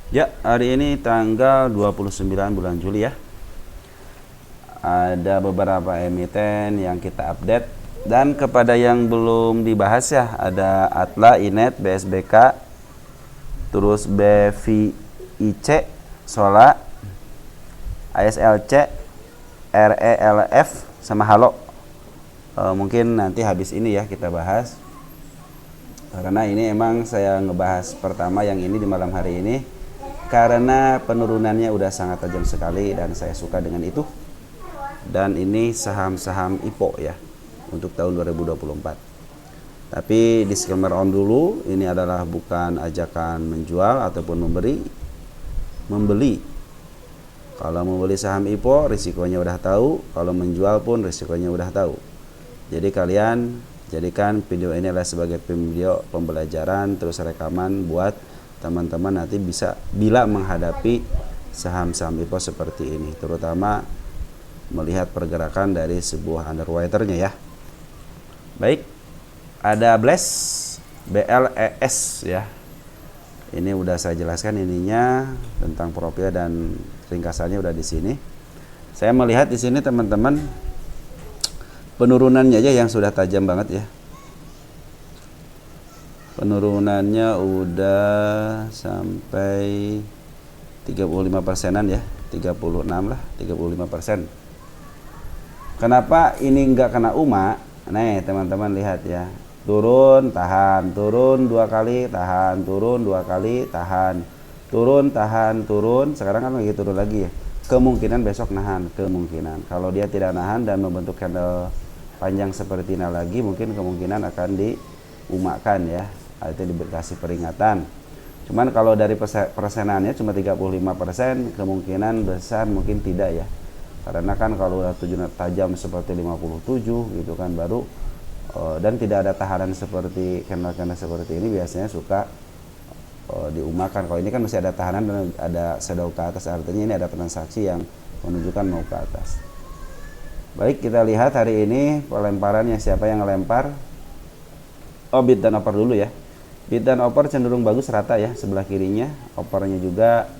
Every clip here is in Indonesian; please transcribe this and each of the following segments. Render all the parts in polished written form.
Ya, hari ini tanggal 29 bulan Juli ya. Ada beberapa emiten yang kita update. Dan kepada yang belum dibahas ya, ada Atla, Inet, BSBK, terus BVIC, Sola, ASLC, RELF, sama Halo. Mungkin nanti habis ini ya kita bahas. Karena ini emang saya ngebahas pertama yang ini di malam hari ini karena penurunannya udah sangat tajam sekali dan saya suka dengan itu. Dan ini saham-saham IPO ya untuk tahun 2024. Tapi disclaimer on dulu, ini adalah bukan ajakan menjual ataupun membeli. Kalau membeli saham IPO risikonya udah tahu, kalau menjual pun risikonya udah tahu. Jadi kalian jadikan video ini adalah sebagai video pembelajaran terus rekaman buat teman-teman nanti bisa bila menghadapi saham-saham IPO seperti ini, terutama melihat pergerakan dari sebuah underwriternya ya. Baik, ada BLES ya. Ini udah saya jelaskan ininya tentang profil dan ringkasannya udah di sini. Saya melihat di sini teman-teman penurunannya aja yang sudah tajam banget ya. Penurunannya udah sampai 35%-an ya, 36 lah, 35%. Kenapa ini nggak kena UMA? Nih teman-teman lihat ya, turun tahan, turun 2 kali tahan, turun 2 kali tahan, turun tahan, turun. Sekarang kan lagi turun lagi ya. Kemungkinan besok nahan, kemungkinan. Kalau dia tidak nahan dan membentuk candle panjang seperti ini lagi, mungkin kemungkinan akan diumakan ya, itu dikasih peringatan. Cuman kalau dari persenannya cuma 35%, kemungkinan besar mungkin tidak ya. Karena kan kalau udah tujuan tajam seperti 57 gitu kan baru dan tidak ada tahanan seperti candle-candle seperti ini biasanya suka diumakan. Kalau ini kan masih ada tahanan dan ada shadow ke atas, artinya ini ada transaksi yang menunjukkan mau ke atas. Baik, kita lihat hari ini pelemparannya siapa yang ngelempar. Bid dan offer dulu ya. Bid dan offer cenderung bagus rata ya, sebelah kirinya. Offernya juga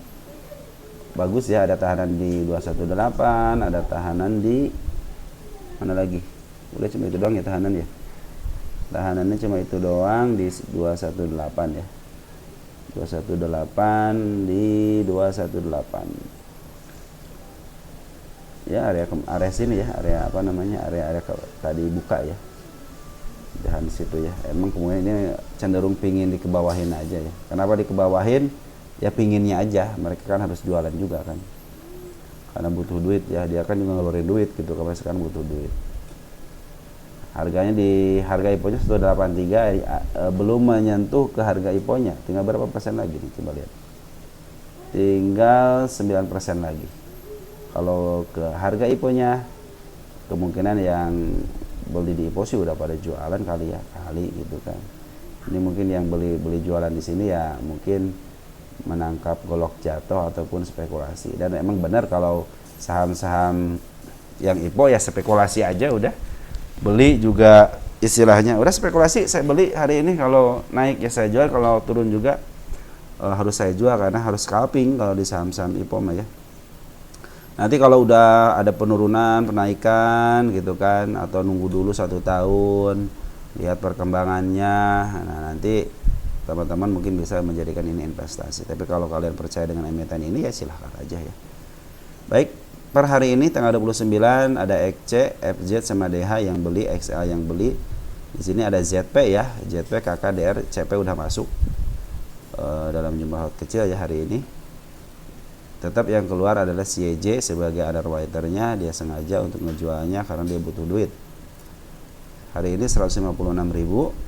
bagus ya, ada tahanan di 218, ada tahanan di mana lagi? Udah cuma itu doang ya tahanan ya. Tahanannya cuma itu doang di 218 ya. 218 di 218. Ya area sini ya, area apa namanya? Area tadi buka ya. Di situ ya. Emang kemudian ini cenderung pingin dikebawahin aja ya. Kenapa dikebawahin? Ya pinginnya aja, mereka kan harus jualan juga kan, karena butuh duit ya, dia kan juga ngeluarin duit gitu, karena sekarang butuh duit. Harganya di harga IPO-nya 183, belum menyentuh ke harga IPO-nya, tinggal berapa persen lagi nih, coba lihat, tinggal 9% lagi. Kalau ke harga IPO-nya kemungkinan yang beli di IPO sih udah pada jualan kali ya, gitu kan. Ini mungkin yang beli jualan di sini ya mungkin menangkap golok jatuh ataupun spekulasi. Dan emang benar kalau saham-saham yang IPO ya spekulasi aja udah. Beli juga istilahnya udah spekulasi, saya beli hari ini, kalau naik ya saya jual, kalau turun juga harus saya jual karena harus scalping kalau di saham-saham IPO mah ya. Nanti kalau udah ada penurunan, penaikan gitu kan, atau nunggu dulu 1 tahun lihat perkembangannya, nah nanti teman-teman mungkin bisa menjadikan ini investasi. Tapi kalau kalian percaya dengan emiten ini ya silahkan aja ya. Baik, per hari ini tanggal 29 ada XC, FZ sama DH yang beli, XL yang beli. Di sini ada ZP ya, ZP, KKDR, CP udah masuk dalam jumlah kecil ya hari ini. Tetap yang keluar adalah CEJ sebagai underwriternya, dia sengaja untuk ngejualnya karena dia butuh duit. Hari ini 156.000.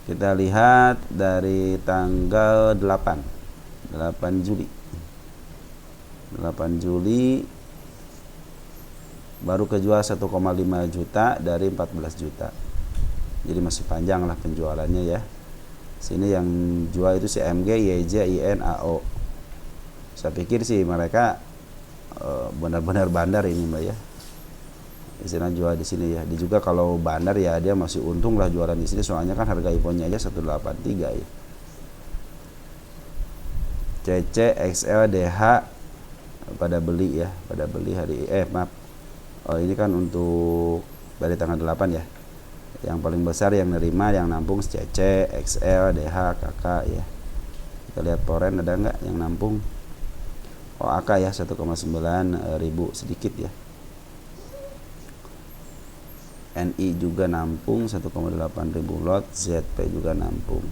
Kita lihat dari tanggal 8 Juli. 8 Juli baru kejual 1,5 juta dari 14 juta. Jadi masih panjang lah penjualannya ya. Sini yang jual itu CMG, YJ, IN, AO. Saya pikir sih mereka benar-benar bandar ini Mbak ya. Istilah jual di sini ya. Dia juga kalau bandar ya dia masih untung lah jualan di sini, soalnya kan harga IPO-nya aja 183 ya. CC, XL, DH pada beli ya, pada beli hari maaf. Oh, ini kan untuk dari tanggal 8 ya. Yang paling besar yang nerima yang nampung CC, XL, DH, KK ya. Kita lihat foreign ada nggak yang nampung. Oh, AK ya 1,9 ribu sedikit ya. NI juga nampung 1,8 ribu lot, ZP juga nampung.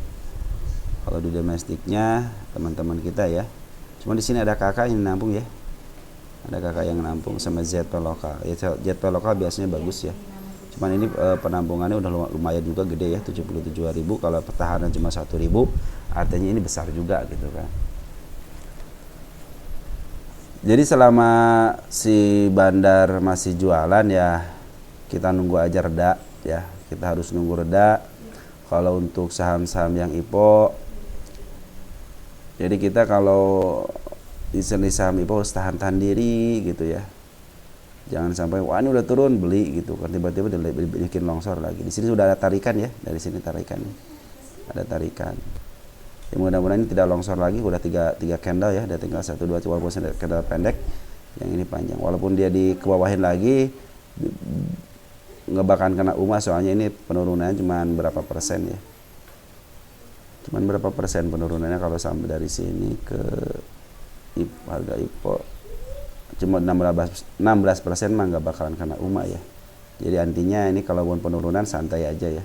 Kalau di domestiknya teman-teman kita ya, cuma di sini ada kakak yang nampung ya, ada kakak yang nampung sama ZP lokal. Ya, ZP lokal biasanya bagus ya. Cuman ini penampungannya udah lumayan juga gede ya, 77.000. Kalau pertahanan cuma 1.000, artinya ini besar juga gitu kan. Jadi selama si bandar masih jualan ya, kita nunggu aja reda ya, kita harus nunggu reda. Kalau untuk saham-saham yang IPO, jadi kita kalau di saham IPO harus tahan-tahan diri gitu ya. Jangan sampai wah ini udah turun beli gitu kan, tiba-tiba bikin longsor lagi. Di sini sudah ada tarikan ya, dari sini tarikan, ada tarikan. Ya, mudah-mudahan ini tidak longsor lagi. Udah tiga candle ya, udah tinggal 1 2 walaupun candle pendek, yang ini panjang. Walaupun dia dikebawahin lagi, nggak bakal kena UMA, soalnya ini penurunannya cuma berapa persen ya, cuman berapa persen penurunannya kalau sampai dari sini ke harga IPO cuma 16% mah nggak bakalan kena UMA ya. Jadi artinya ini kalau penurunan santai aja ya,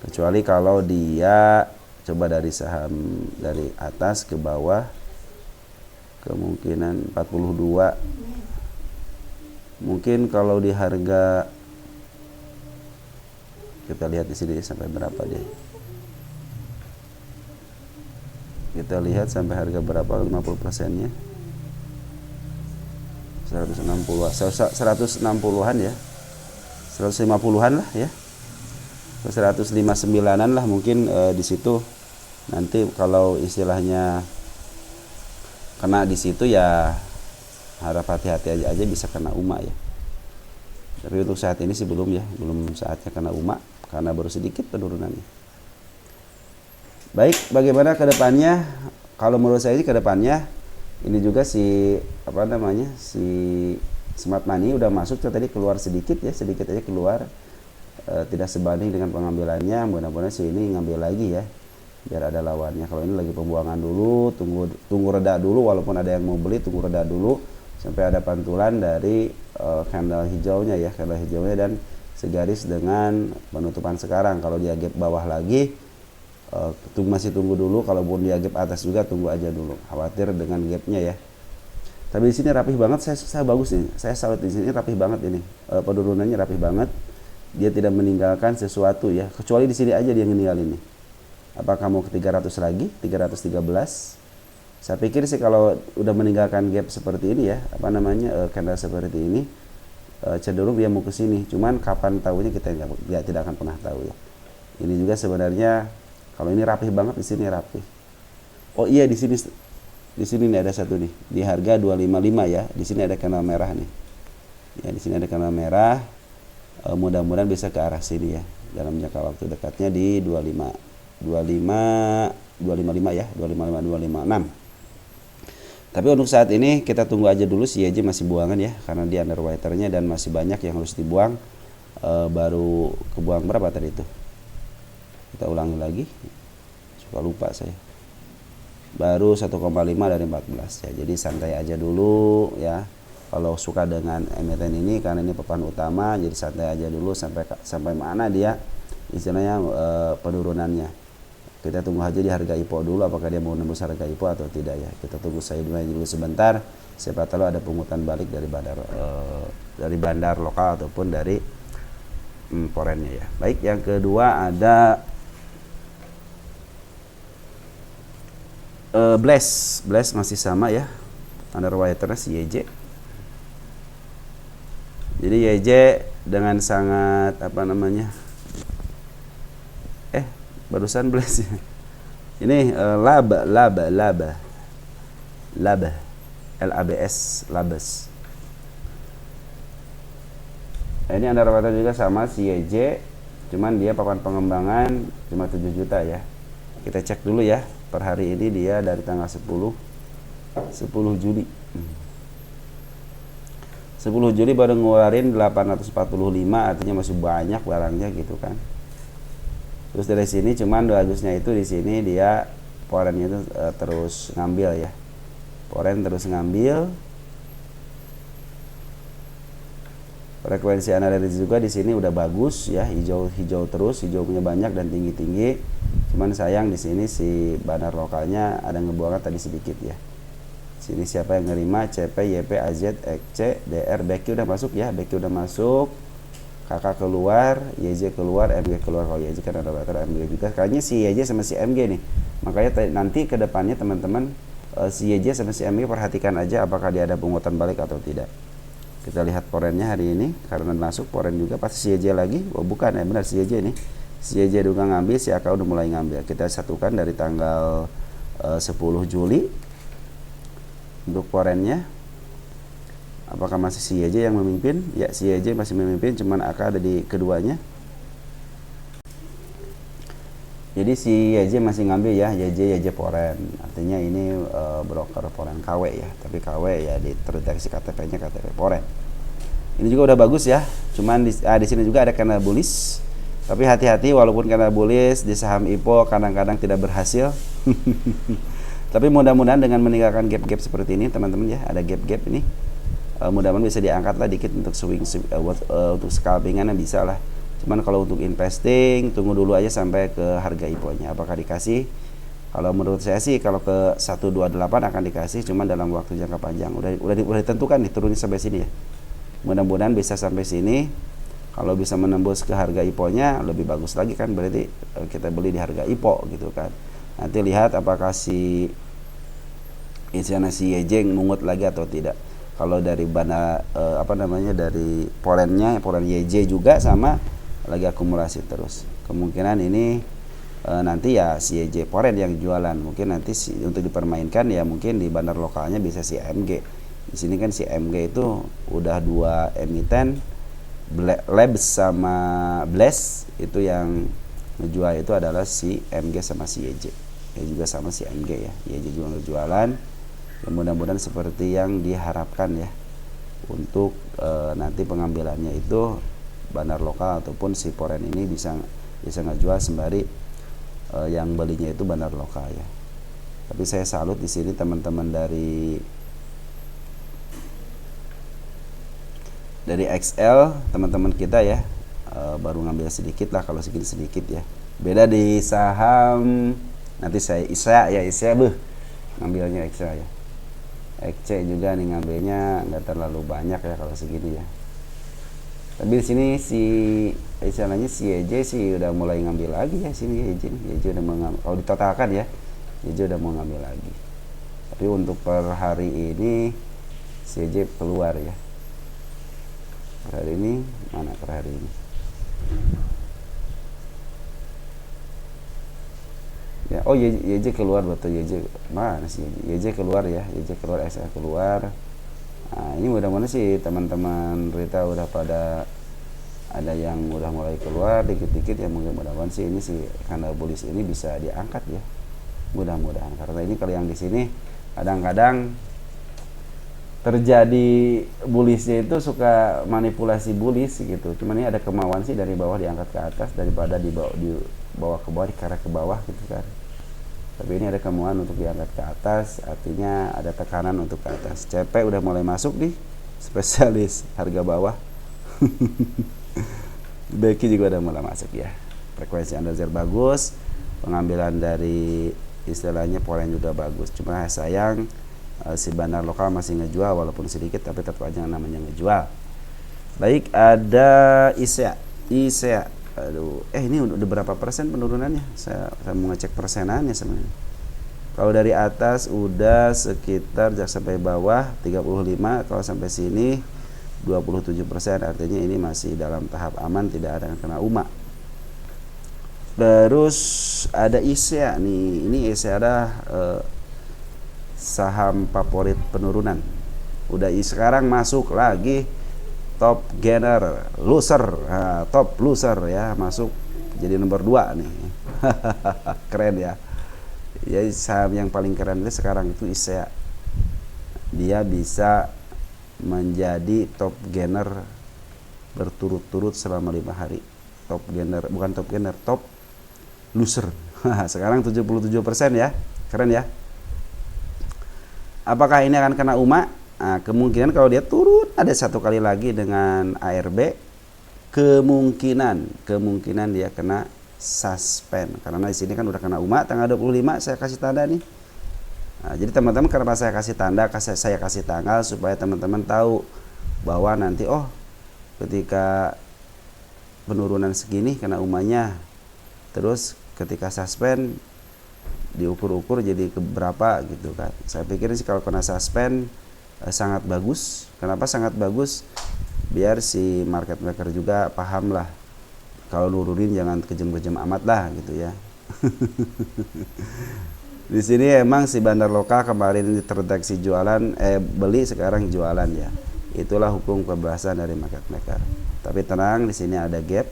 kecuali kalau dia coba dari saham dari atas ke bawah, kemungkinan 42. Mungkin kalau di harga, kita lihat di sini sampai berapa deh. Kita lihat sampai harga berapa 50%-nya. 160-an ya. 150-an lah ya. 159-an lah mungkin di situ. Nanti kalau istilahnya kena di situ ya harap hati-hati aja bisa kena UMA ya. Tapi untuk saat ini sih belum ya, belum saatnya kena UMA karena baru sedikit penurunannya. Baik, bagaimana ke depannya? Kalau menurut saya sih ke depannya ini juga si smart money udah masuk tadi, keluar sedikit ya, sedikit aja keluar. Tidak sebanding dengan pengambilannya. Mudah-mudahan sih ini ngambil lagi ya, biar ada lawannya. Kalau ini lagi pembuangan dulu, tunggu reda dulu, walaupun ada yang mau beli tunggu reda dulu sampai ada pantulan dari candle hijaunya ya, candle hijaunya dan segaris dengan penutupan sekarang. Kalau dia gap bawah lagi masih tunggu dulu, kalaupun dia gap atas juga tunggu aja dulu, khawatir dengan gapnya ya. Tapi di sini rapih banget, saya bagus nih, saya salut di sini, rapih banget ini, penurunannya rapih banget. Dia tidak meninggalkan sesuatu ya, kecuali di sini aja dia ninggalin nih. Apakah mau ke 300 lagi, 313? Saya pikir sih kalau udah meninggalkan gap seperti ini ya, candle seperti ini, cenderung dia mau ke sini. Cuman kapan tahunya kita tidak akan pernah tahu ya. Ini juga sebenarnya kalau ini rapih banget, di sini rapih. Oh iya, di sini nih ada satu nih di harga 255 ya. Di sini ada candle merah nih. Ya, di sini ada candle merah. Mudah-mudahan bisa ke arah sini ya dalam jangka waktu dekatnya di 255 ya, 256. Tapi untuk saat ini kita tunggu aja dulu, si YJ masih buangan ya, karena dia underwaternya dan masih banyak yang harus dibuang. Baru kebuang berapa tadi itu, kita ulangi lagi, suka lupa saya, baru 1,5 dari 14 ya. Jadi santai aja dulu ya. Kalau suka dengan emiten ini karena ini papan utama, jadi santai aja dulu sampai mana dia istilahnya penurunannya. Kita tunggu aja di harga IPO dulu, apakah dia mau nembus harga IPO atau tidak ya. Kita tunggu saya dulu sebentar, siapa tahu ada pungutan balik dari bandar lokal ataupun dari foreignnya ya. Baik, yang kedua ada Bless masih sama ya, underwaternya si YJ. Jadi YJ dengan sangat barusan Bless ya. Ini laba LABS labes. Ini underwater juga sama si YJ, cuman dia papan pengembangan cuma 7 juta ya. Kita cek dulu ya. per hari ini dia dari tanggal 10 Juli. 10 Juli baru ngeluarin 845, artinya masih banyak barangnya gitu kan. Terus dari sini cuman bagusnya itu di sini dia porennya itu terus ngambil ya. Poren terus ngambil. Frekuensi analisis juga di sini udah bagus ya, hijau terus, hijaunya banyak dan tinggi-tinggi. Cuman sayang di sini si banner lokalnya ada ngebuangnya tadi sedikit ya. Sini siapa yang nerima? CP, YP, AZ, XC, DR, BQ udah masuk ya, BQ udah masuk. KK keluar, YJ keluar, MG keluar. Kalau YJ kan ada bater MG juga. Kayaknya si YJ sama si MG nih. Makanya nanti ke depannya teman-teman si YJ sama si MG perhatikan aja apakah dia ada pungutan balik atau tidak. Kita lihat porennya hari ini, karena masuk poren juga pasti si YJ lagi. Oh bukan ya, benar si YJ nih. Si YJ udah ngambil, si AK udah mulai ngambil. Kita satukan dari tanggal 10 Juli untuk porennya. Apakah masih si YJ yang memimpin? Ya, si YJ masih memimpin, cuman AK ada di keduanya. Jadi si YJ masih ngambil ya, YJ poren. Artinya ini broker poren KW ya, tapi KW ya terdeteksi KTP-nya KTP poren. Ini juga udah bagus ya. Cuman di sini juga ada candle bullish. Tapi hati-hati, walaupun candle bullish di saham IPO kadang-kadang tidak berhasil. Tapi mudah-mudahan dengan meninggalkan gap-gap seperti ini teman-teman ya, ada gap-gap ini. Mudah-mudahan bisa diangkat lah dikit untuk untuk scalpingannya bisa lah. Cuman kalau untuk investing tunggu dulu aja sampai ke harga IPO-nya apakah dikasih. Kalau menurut saya sih kalau ke 128 akan dikasih, cuman dalam waktu jangka panjang. Udah ditentukan nih turunnya sampai sini ya. Mudah-mudahan bisa sampai sini. Kalau bisa menembus ke harga IPO-nya lebih bagus lagi kan, berarti kita beli di harga IPO gitu kan. Nanti lihat apakah si YJ mungut lagi atau tidak. Kalau dari dari poren YJ juga sama lagi akumulasi terus. Kemungkinan ini nanti ya si YJ poren yang jualan. Mungkin nanti untuk dipermainkan ya mungkin di bandar lokalnya bisa si MG. Di sini kan si MG itu udah 2 emiten, Labs sama Blast, itu yang ngejual itu adalah si MG sama si YJ. Ya juga sama si MG ya. YJ juga ngejualan. Ya, mudah-mudahan seperti yang diharapkan ya. Untuk nanti pengambilannya itu bandar lokal ataupun si poren ini bisa ngejual sembari yang belinya itu bandar lokal ya. Tapi saya salut di sini teman-teman dari XL, teman-teman kita ya, baru ngambil sedikit lah, kalau segini sedikit ya. Beda di saham nanti saya ISA ngambilnya XL ya. XC juga nih ngambilnya nggak terlalu banyak ya kalau segini ya. Tapi di sini istilahnya si YJ sih udah mulai ngambil lagi ya, sini YJ udah mau ngambil. Kalau ditotalkan ya, YJ udah mau ngambil lagi. Tapi untuk per hari ini si YJ keluar ya. Per hari ini mana per hari ini? Ya, oh YJ keluar betul, YJ mana sih YJ keluar ya, YJ keluar, SL keluar. Nah, ini mudah-mudahan sih teman-teman Rita udah pada ada yang udah mulai keluar dikit-dikit ya, mudah-mudahan sih ini sih candle bullish ini bisa diangkat ya. Mudah-mudahan, karena ini kalau yang di sini kadang-kadang terjadi bullishnya itu suka manipulasi bullish gitu. Cuman ini ada kemauan sih dari bawah diangkat ke atas daripada di bawah ke bawah, dikerek ke bawah gitu kan. Tapi ini ada kemauan untuk diangkat ke atas, artinya ada tekanan untuk ke atas. CP udah mulai masuk nih, spesialis harga bawah. Beki juga udah mulai masuk ya. Frekuensi undershare bagus, pengambilan dari istilahnya poren juga bagus. Cuma sayang si bandar lokal masih ngejual walaupun sedikit, tapi tetap aja namanya ngejual. Baik, ada ISEA. Aduh, ini udah berapa persen penurunannya? Saya mau ngecek persenannya sebenarnya. Kalau dari atas udah sekitar sampai bawah 35, kalau sampai sini 27%, artinya ini masih dalam tahap aman, tidak ada yang kena UMA. Terus ada ISEA nih, ini ISEA ada saham favorit penurunan. Udah sekarang masuk lagi top gainer, top loser ya, masuk jadi nomor 2 nih. Keren ya. Ya, saham yang paling keren itu sekarang itu ISEA. Dia bisa menjadi top gainer berturut-turut selama 5 hari. Top gainer, bukan top gainer, top loser. Sekarang 77% ya. Keren ya. Apakah ini akan kena UMA? Nah, kemungkinan kalau dia turun ada satu kali lagi dengan ARB, kemungkinan dia kena suspend karena di sini kan udah kena UMA tanggal 25 saya kasih tanda nih. Nah, jadi teman-teman kenapa saya kasih tanda, saya kasih tanggal supaya teman-teman tahu bahwa nanti ketika penurunan segini kena UMA-nya, terus ketika suspend diukur-ukur jadi berapa gitu kan. Saya pikir sih kalau kena suspend sangat bagus. Kenapa sangat bagus? Biar si market maker juga paham lah. Kalau nurunin jangan kejam-kejam amat lah gitu ya. Di sini emang si bandar lokal kemarin terdeteksi jualan, beli sekarang jualan ya. Itulah hukum kebebasan dari market maker. Tapi tenang, di sini ada gap,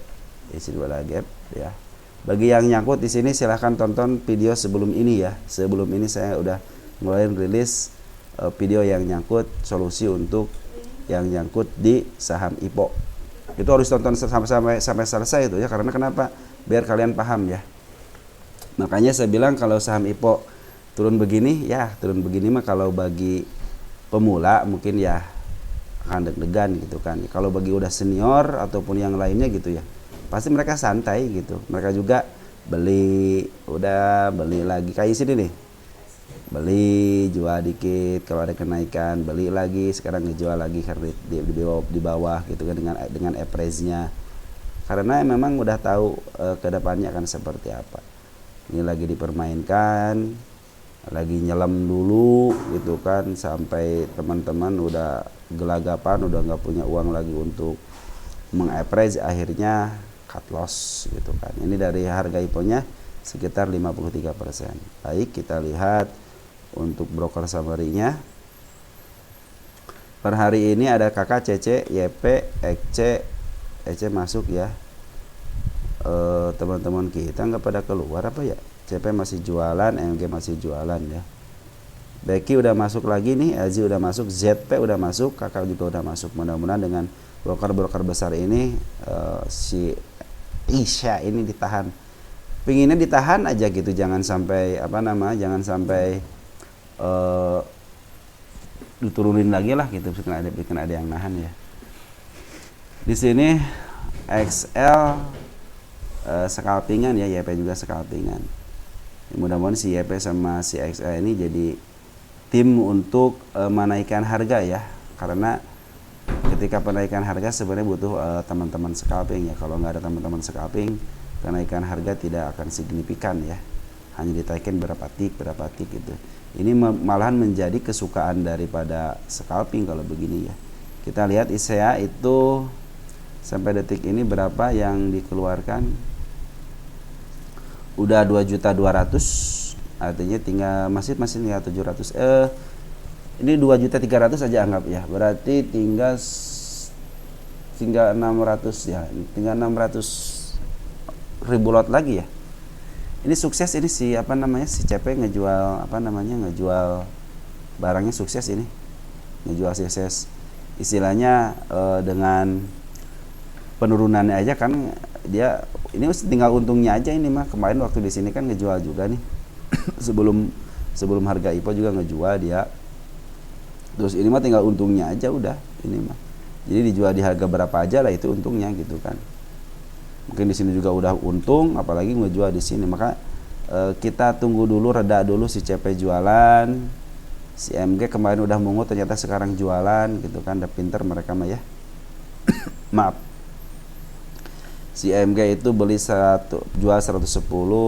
di sini ada gap ya. Bagi yang nyangkut di sini silahkan tonton video sebelum ini ya. Sebelum ini saya udah mulai rilis video yang nyangkut solusi untuk yang nyangkut di saham IPO. Itu harus tonton sampai selesai itu ya, karena kenapa? Biar kalian paham ya. Makanya saya bilang kalau saham IPO turun begini mah kalau bagi pemula mungkin ya akan deg-degan gitu kan. Kalau bagi udah senior ataupun yang lainnya gitu ya, pasti mereka santai gitu. Mereka juga beli lagi kayak sini nih. Beli, jual dikit, kalau ada kenaikan beli lagi, sekarang ngejual lagi karena di bawah gitu kan dengan average-nya. Karena memang udah tahu ke depannya akan seperti apa. Ini lagi dipermainkan, lagi nyelam dulu gitu kan sampai teman-teman udah gelagapan, udah nggak punya uang lagi untuk mengaverage, akhirnya cut loss gitu kan. Ini dari harga IPO-nya sekitar 53%. Baik, kita lihat untuk broker summary-nya. Per hari ini ada KK, CC, YP, EC masuk ya. Teman-teman kita nggak pada keluar apa ya? CP masih jualan, MG masih jualan ya. Becky udah masuk lagi nih, LG udah masuk, ZP udah masuk, KK juga udah masuk. Mudah-mudahan dengan broker-broker besar ini si Isya ini ditahan. Pinginnya ditahan aja gitu, jangan sampai jangan sampai diturunin lagi lah gitu, bikin ada yang nahan ya. Di sini XL scalpingan ya, YP juga scalpingan. Mudah-mudahan si YP sama si XL ini jadi tim untuk menaikkan harga ya, karena ketika penaikan harga sebenarnya butuh teman-teman scalping ya. Kalau nggak ada teman-teman scalping, kenaikan harga tidak akan signifikan ya, hanya ditaikin berapa tik gitu. Ini malahan menjadi kesukaan daripada scalping kalau begini ya. Kita lihat ISEA itu sampai detik ini berapa yang dikeluarkan, udah 2.200.000, artinya tinggal masih tinggal 700. Ini 2.300.000 aja anggap ya, berarti tinggal 600 ya, tinggal 600.000 lot lagi ya. Ini sukses ini si si CP ngejual ngejual barangnya sukses ini. Ngejual sukses. Istilahnya dengan penurunannya aja kan dia ini tinggal untungnya aja ini mah. Kemarin waktu di sini kan ngejual juga nih. sebelum harga IPO juga ngejual dia. Terus ini mah tinggal untungnya aja udah ini mah. Jadi dijual di harga berapa aja lah itu untungnya gitu kan. Mungkin di sini juga udah untung, apalagi ngejual di sini. Maka kita tunggu dulu, reda dulu si CP jualan, si MG kemarin udah mungut, ternyata sekarang jualan gitu kan. Udah pinter mereka mah ya. Maaf. Si MG itu jual 110,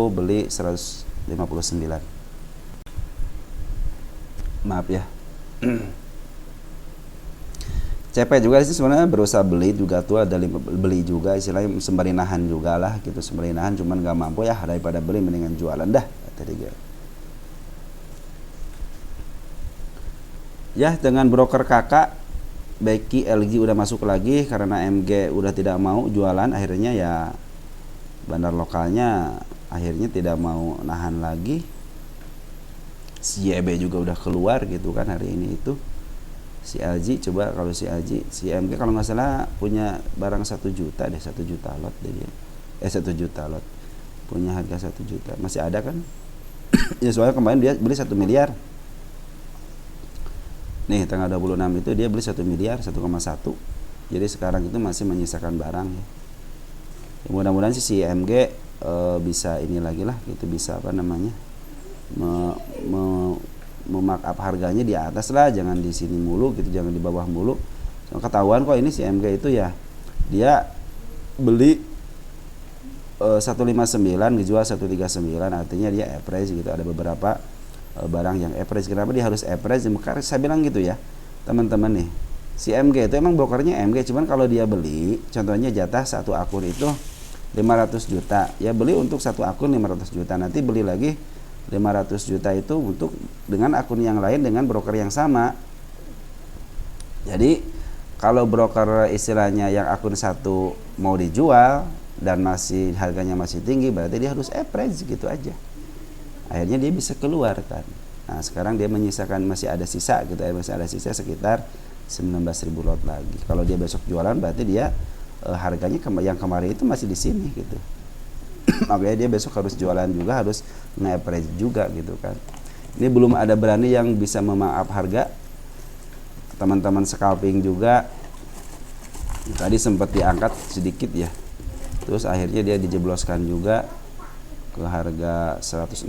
beli 159. Maaf ya. CP juga sih sebenarnya berusaha beli juga tuh, ada beli juga istilahnya sembari nahan juga lah gitu, sembari nahan cuman gak mampu ya, daripada beli mendingan jualan dah tadi gitu. Ya, dengan broker kakak Becky LG udah masuk lagi karena MG udah tidak mau jualan, akhirnya ya bandar lokalnya akhirnya tidak mau nahan lagi. si YB juga udah keluar gitu kan hari ini. Itu si Aji, coba kalau si Aji, si MG kalau nggak salah punya barang 1 juta deh, 1 juta lot deh dia. 1 juta lot punya harga 1 juta, masih ada kan? Ya soalnya kemarin dia beli 1 miliar nih, tanggal 26 itu dia beli 1 miliar 1,1. Jadi sekarang itu masih menyisakan barang ya. Ya mudah-mudahan sih si MG bisa ini lagi lah gitu, bisa apa namanya memarkup harganya di atas lah, jangan di sini mulu gitu, jangan di bawah mulu. So, ketahuan kok ini si MG itu ya, dia beli 159 dijual 139, artinya dia average gitu. Ada beberapa barang yang average. Kenapa dia harus average? Karena saya bilang gitu ya teman-teman nih, si MG itu emang brokernya MG, cuman kalau dia beli, contohnya jatah satu akun itu 500 juta, ya beli untuk satu akun 500 juta, nanti beli lagi 500 juta itu untuk dengan akun yang lain dengan broker yang sama. Jadi kalau broker istilahnya yang akun satu mau dijual dan masih harganya masih tinggi, berarti dia harus average gitu aja. Akhirnya dia bisa keluar kan. Nah sekarang dia menyisakan masih ada sisa gitu ya, masih ada sisa sekitar 19.000 lot lagi. Kalau dia besok jualan berarti dia harganya yang kemarin itu masih di sini gitu. Makanya dia besok harus jualan juga, harus nge-average juga gitu kan. Ini belum ada berani yang bisa memaaf harga. Teman-teman scalping juga tadi sempat diangkat sedikit ya, terus akhirnya dia dijebloskan juga ke harga 116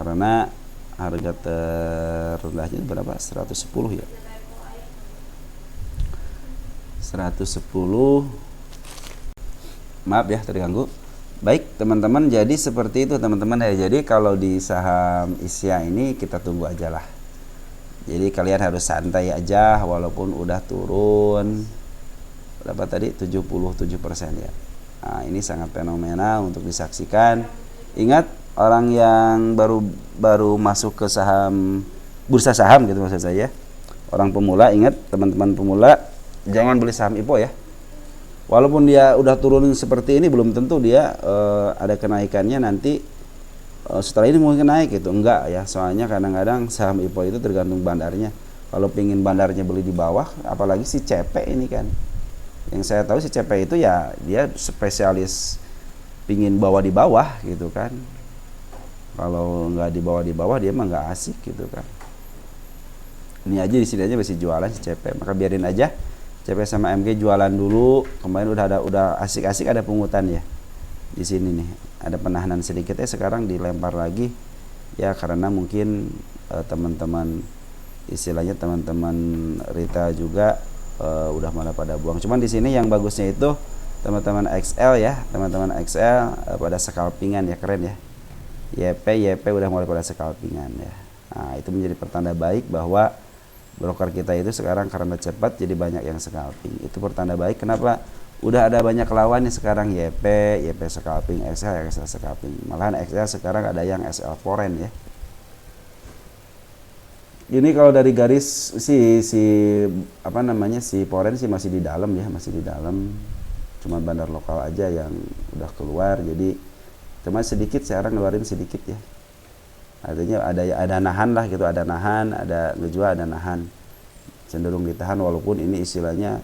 karena harga terendahnya berapa? 110 ya, 110. Maaf ya terganggu. Baik teman-teman, jadi seperti itu teman-teman ya. Jadi kalau di saham Isya ini kita tunggu aja lah. Jadi kalian harus santai aja walaupun udah turun berapa tadi? 77% ya. Nah, ini sangat fenomenal untuk disaksikan. Ingat, orang yang baru masuk ke saham, bursa saham gitu maksud saya. Orang pemula, ingat teman-teman pemula, jangan beli saham IPO ya. Walaupun dia udah turun seperti ini, belum tentu dia ada kenaikannya nanti setelah ini mungkin naik gitu. Enggak ya, soalnya kadang-kadang saham IPO itu tergantung bandarnya. Kalau pingin bandarnya beli di bawah, apalagi si CP ini kan. Yang saya tahu si CP itu ya dia spesialis pingin bawa di bawah gitu kan. Kalau nggak di bawah dia mah nggak asik gitu kan. Ini aja di sini aja masih jualan si CP, maka biarin aja. CP sama MG jualan dulu. Kemarin udah asik-asik ada pungutan ya. Di sini nih ada penahanan sedikit ya, sekarang dilempar lagi ya karena mungkin teman-teman istilahnya teman-teman Rita juga udah malah pada buang. Cuman di sini yang bagusnya itu teman-teman XL ya, teman-teman XL pada scalpingan ya, keren ya. YP udah mulai pada scalpingan ya. Nah, itu menjadi pertanda baik bahwa broker kita itu sekarang karena cepat jadi banyak yang scalping. Itu pertanda baik. Kenapa? Udah ada banyak lawannya sekarang, YP scalping, XL scalping. Malahan XL sekarang ada yang SL foreign ya. Ini kalau dari garis si foreign sih masih di dalam ya, masih di dalam. Cuma bandar lokal aja yang udah keluar. Jadi cuma sedikit sekarang ngeluarin sedikit ya. Artinya ada nahan lah gitu, ada nahan, ada ngejual, ada nahan, cenderung ditahan walaupun ini istilahnya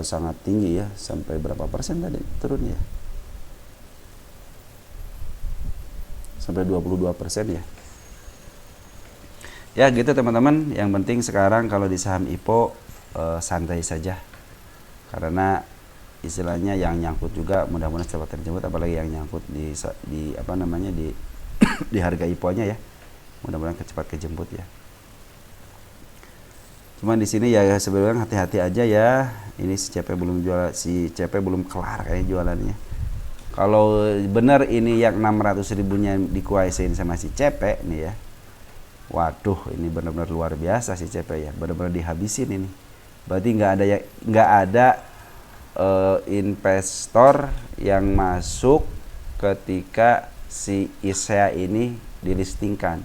sangat tinggi ya, sampai berapa persen tadi turun ya, sampai 22% ya. Ya gitu teman-teman, yang penting sekarang kalau di saham IPO santai saja, karena istilahnya yang nyangkut juga mudah-mudahan cepat terjemput, apalagi yang nyangkut di di harga IPO-nya ya, mudah-mudahan cepat kejemput ya. Cuman di sini ya sebenarnya hati-hati aja ya. Ini si CP belum kelar kayak jualannya. Kalau benar ini yang 600 ribunya dikuasain sama si CP nih ya, waduh ini benar-benar luar biasa si CP ya, benar-benar dihabisin ini. Berarti nggak ada investor yang masuk ketika si ISEA ini dilistingkan.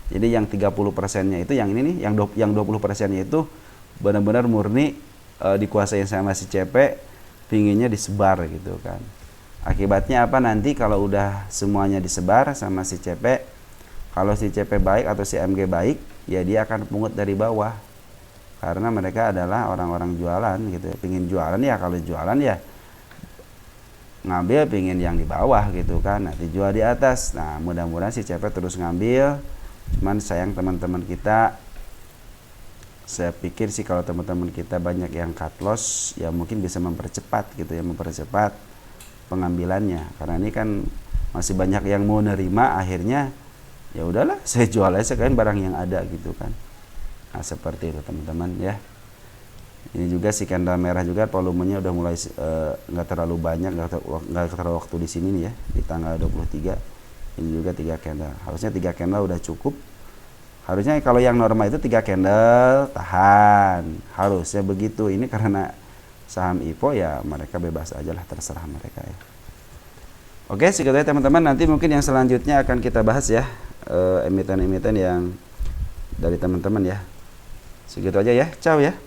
Jadi yang 30%-nya itu yang ini nih, yang 20%-nya itu benar-benar murni dikuasain sama si CP, pinginnya disebar gitu kan. Akibatnya apa nanti kalau udah semuanya disebar sama si CP, Kalau si CP baik atau si MG baik, ya dia akan pungut dari bawah. Karena mereka adalah orang-orang jualan gitu. Pingin jualan ya, kalau jualan ya ngambil pingin yang di bawah gitu kan. Nanti jual di atas. Nah, mudah-mudahan si CP terus ngambil. Cuman sayang teman-teman kita, saya pikir sih kalau teman-teman kita banyak yang cut loss, ya mungkin bisa mempercepat gitu ya, mempercepat pengambilannya. Karena ini kan masih banyak yang mau nerima, akhirnya ya udahlah saya jual aja kan barang yang ada gitu kan. Nah, seperti itu teman-teman ya. Ini juga si candle merah juga volumenya udah mulai nggak terlalu banyak, nggak terlalu waktu di sini nih ya, di tanggal 23. Ini juga 3 candle. Harusnya 3 candle udah cukup. Harusnya kalau yang normal itu 3 candle tahan. Harusnya begitu. Ini karena saham IPO ya mereka bebas aja lah, terserah mereka ya. Oke, segitu ya teman-teman. Nanti mungkin yang selanjutnya akan kita bahas ya, emiten-emiten yang dari teman-teman ya. Segitu aja ya. Ciao ya.